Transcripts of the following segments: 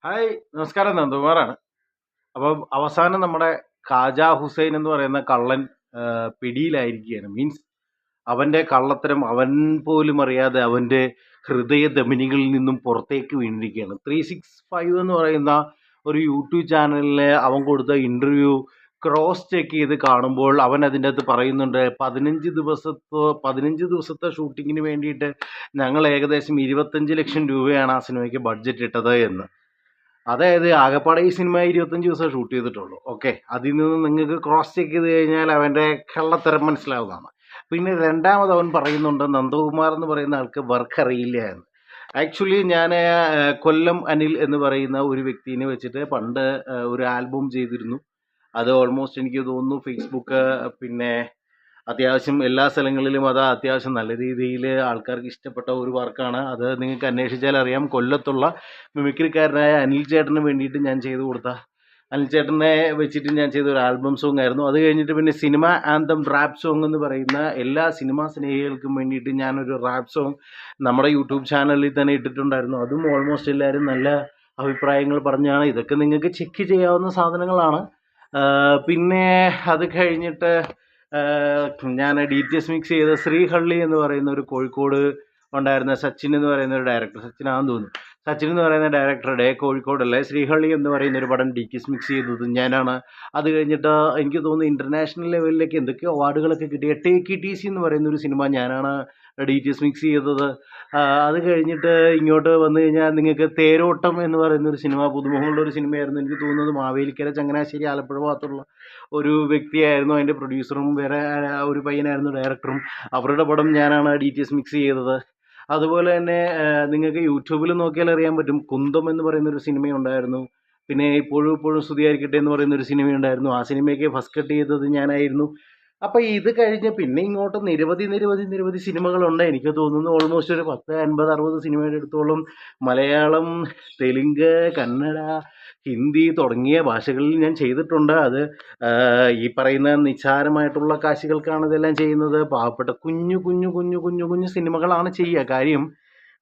Hi, നമസ്കാരം. നന്ദകുമാറാണ്. അപ്പം അവസാനം നമ്മുടെ ഖാജ ഹുസൈൻ എന്ന് പറയുന്ന കള്ളൻ പിടിയിലായിരിക്കുകയാണ്. മീൻസ് അവൻ്റെ കള്ളത്തരം അവൻ പോലും അറിയാതെ അവൻ്റെ ഹൃദയധമനികളിൽ നിന്നും പുറത്തേക്ക് വീണിരിക്കുകയാണ്. 365 എന്ന് പറയുന്ന ഒരു യൂട്യൂബ് ചാനലിൽ അവൻ കൊടുത്ത ഇൻ്റർവ്യൂ ക്രോസ് ചെക്ക് ചെയ്ത് കാണുമ്പോൾ അവൻ അതിൻ്റെ അകത്ത് പറയുന്നുണ്ട്, 15 ദിവസത്തെ ഷൂട്ടിങ്ങിന് വേണ്ടിയിട്ട് ഞങ്ങൾ ഏകദേശം 25 ലക്ഷം രൂപയാണ് ആ സിനിമയ്ക്ക് ബഡ്ജറ്റ് ഇട്ടത് എന്ന്. അതായത് ആകപ്പാടെ ഈ സിനിമ 25 ദിവസം ഷൂട്ട് ചെയ്തിട്ടുള്ളൂ. ഓക്കെ, അതിൽ നിന്ന് നിങ്ങൾക്ക് ക്രോസ് ചെക്ക് ചെയ്ത് കഴിഞ്ഞാൽ അവൻ്റെ കള്ളത്തരം മനസ്സിലാവുന്നതാണ്. പിന്നെ രണ്ടാമത് അവൻ പറയുന്നുണ്ട് നന്ദകുമാർ എന്ന് പറയുന്ന ആൾക്ക് വർക്ക് അറിയില്ല എന്ന്. ആക്ച്വലി ഞാൻ കൊല്ലം അനിൽ എന്ന് പറയുന്ന ഒരു വ്യക്തിനെ വെച്ചിട്ട് പണ്ട് ഒരു ആൽബം ചെയ്തിരുന്നു. അത് ഓൾമോസ്റ്റ് എനിക്ക് തോന്നുന്നു ഫേസ്ബുക്ക്, പിന്നെ അത്യാവശ്യം എല്ലാ സ്ഥലങ്ങളിലും അത് അത്യാവശ്യം നല്ല രീതിയിൽ ആൾക്കാർക്ക് ഇഷ്ടപ്പെട്ട ഒരു വർക്കാണ്. അത് നിങ്ങൾക്ക് അന്വേഷിച്ചാൽ അറിയാം. കൊല്ലത്തുള്ള മിമിക്രിക്കാരനായ അനിൽ ചേട്ടന് വേണ്ടിയിട്ട് ഞാൻ ചെയ്തു കൊടുത്ത, അനിൽ ചേട്ടനെ വെച്ചിട്ട് ഞാൻ ചെയ്ത ഒരു ആൽബം സോങ് ആയിരുന്നു. അത് കഴിഞ്ഞിട്ട് പിന്നെ സിനിമ ആന്തം റാപ്പ് സോങ് എന്ന് പറയുന്ന എല്ലാ സിനിമാ സ്നേഹികൾക്കും വേണ്ടിയിട്ട് ഞാനൊരു റാപ്പ് സോങ് നമ്മുടെ യൂട്യൂബ് ചാനലിൽ തന്നെ ഇട്ടിട്ടുണ്ടായിരുന്നു. അതും ഓൾമോസ്റ്റ് എല്ലാവരും നല്ല അഭിപ്രായങ്ങൾ പറഞ്ഞാണ്. ഇതൊക്കെ നിങ്ങൾക്ക് ചെക്ക് ചെയ്യാവുന്ന സാധനങ്ങളാണ്. പിന്നെ അത് കഴിഞ്ഞിട്ട് ഞാൻ DTS മിക്സ് ചെയ്ത ശ്രീഹള്ളി എന്ന് പറയുന്ന ഒരു കോഴിക്കോട് ഉണ്ടായിരുന്ന സച്ചിൻ എന്ന് പറയുന്ന ഒരു ഡയറക്ടർ, സച്ചിനാണെന്ന് തോന്നുന്നു, സച്ചിൻ എന്ന് പറയുന്ന ഡയറക്ടറുടെ കോഴിക്കോടല്ലേ ശ്രീഹള്ളി എന്ന് പറയുന്ന ഒരു പടം DTS മിക്സ് ചെയ്തത് ഞാനാണ്. അത് കഴിഞ്ഞിട്ട് എനിക്ക് തോന്നുന്നു ഇൻ്റർനാഷണൽ ലെവലിലേക്ക് എന്തൊക്കെയോ അവാർഡുകളൊക്കെ കിട്ടിയ TKTC എന്ന് പറയുന്ന ഒരു സിനിമ ഞാനാണ് DTS മിക്സ് ചെയ്തത്. അത് കഴിഞ്ഞിട്ട് ഇങ്ങോട്ട് വന്നു കഴിഞ്ഞാൽ നിങ്ങൾക്ക് തേരോട്ടം എന്ന് പറയുന്ന ഒരു സിനിമ, പുതുമുഖമുള്ള ഒരു സിനിമയായിരുന്നു. എനിക്ക് തോന്നുന്നത് മാവേലിക്കര, ചങ്ങനാശ്ശേരി, ആലപ്പുഴ ഭാഗത്തുള്ള ഒരു വ്യക്തിയായിരുന്നു അതിൻ്റെ പ്രൊഡ്യൂസറും, വേറെ ഒരു പയ്യനായിരുന്നു ഡയറക്ടറും. അവരുടെ പടം ഞാനാണ് DTS മിക്സ് ചെയ്തത്. അതുപോലെ തന്നെ നിങ്ങൾക്ക് യൂട്യൂബിൽ നോക്കിയാൽ അറിയാൻ പറ്റും, കുന്തം എന്ന് പറയുന്നൊരു സിനിമയുണ്ടായിരുന്നു. പിന്നെ ഇപ്പോഴും സ്തുതിയായിരിക്കട്ടെ എന്ന് പറയുന്നൊരു സിനിമയുണ്ടായിരുന്നു. ആ സിനിമയ്ക്ക് ഫസ്റ്റ് കട്ട് ചെയ്തത് ഞാനായിരുന്നു. അപ്പോൾ ഇത് കഴിഞ്ഞ് പിന്നെ ഇങ്ങോട്ട് നിരവധി സിനിമകളുണ്ട്. എനിക്ക് തോന്നുന്നു ഓൾമോസ്റ്റ് ഒരു 10, 50, 60 സിനിമയുടെ അടുത്തോളം മലയാളം, തെലുങ്ക്, കന്നഡ, ഹിന്ദി തുടങ്ങിയ ഭാഷകളിൽ ഞാൻ ചെയ്തിട്ടുണ്ട്. അത് ഈ പറയുന്ന നിസ്സാരമായിട്ടുള്ള കാശുകൾക്കാണ് ഇതെല്ലാം ചെയ്യുന്നത്. പാവപ്പെട്ട കുഞ്ഞു സിനിമകളാണ് ചെയ്യുക. കാര്യം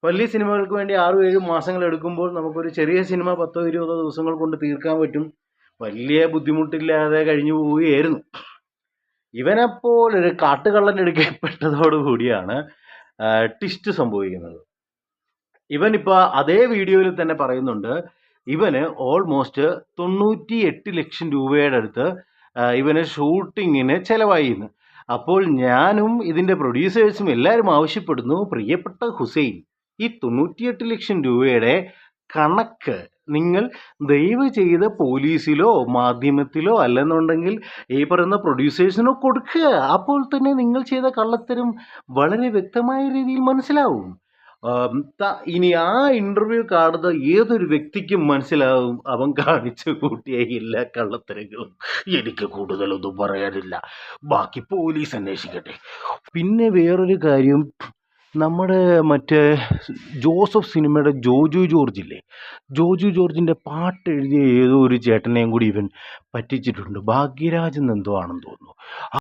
വലിയ സിനിമകൾക്ക് വേണ്ടി 6-7 മാസങ്ങൾ എടുക്കുമ്പോൾ നമുക്കൊരു ചെറിയ സിനിമ 10-20 ദിവസങ്ങൾ കൊണ്ട് തീർക്കാൻ പറ്റും. വലിയ ബുദ്ധിമുട്ടില്ലാതെ കഴിഞ്ഞു പോവുകയായിരുന്നു. ഇവനെപ്പോലൊരു കാട്ടുകള്ളൻ എടുക്കപ്പെട്ടതോടുകൂടിയാണ് ട്വിസ്റ്റ് സംഭവിക്കുന്നത്. ഇവനിപ്പോൾ അതേ വീഡിയോയിൽ തന്നെ പറയുന്നുണ്ട്, ഇവന് ഓൾമോസ്റ്റ് 98 ലക്ഷം രൂപയുടെ അടുത്ത് ഇവന് ഷൂട്ടിങ്ങിന് ചിലവായിന്ന്. അപ്പോൾ ഞാനും ഇതിൻ്റെ പ്രൊഡ്യൂസേഴ്സും എല്ലാവരും ആവശ്യപ്പെടുന്നു, പ്രിയപ്പെട്ട ഹുസൈൻ, ഈ 98 ലക്ഷം രൂപയുടെ കണക്ക് നിങ്ങൾ ദയവ് ചെയ്ത് പോലീസിലോ മാധ്യമത്തിലോ അല്ലെന്നുണ്ടെങ്കിൽ ഈ പറയുന്ന പ്രൊഡ്യൂസേഴ്സിനോ കൊടുക്കുക. അപ്പോൾ തന്നെ നിങ്ങൾ ചെയ്ത കള്ളത്തരം വളരെ വ്യക്തമായ രീതിയിൽ മനസ്സിലാവും. ഇനി ആ ഇൻ്റർവ്യൂ കാണുന്ന ഏതൊരു വ്യക്തിക്കും മനസ്സിലാവും അവൻ കാണിച്ചു കൂട്ടിയ എല്ലാ കള്ളത്തരങ്ങളും. എനിക്ക് കൂടുതലൊന്നും പറയാനില്ല, ബാക്കി പോലീസ് അന്വേഷിക്കട്ടെ. പിന്നെ വേറൊരു കാര്യം, നമ്മുടെ മറ്റേ ജോസഫ് സിനിമയുടെ ജോജു ജോർജ് ഇല്ലേ, ജോജു ജോർജിൻ്റെ പാട്ട് എഴുതിയ ഏതോ ഒരു ചേട്ടനെയും കൂടി ഇവൻ പറ്റിച്ചിട്ടുണ്ട്. ഭാഗ്യരാജ് എന്നെന്തോ ആണെന്ന് തോന്നുന്നു.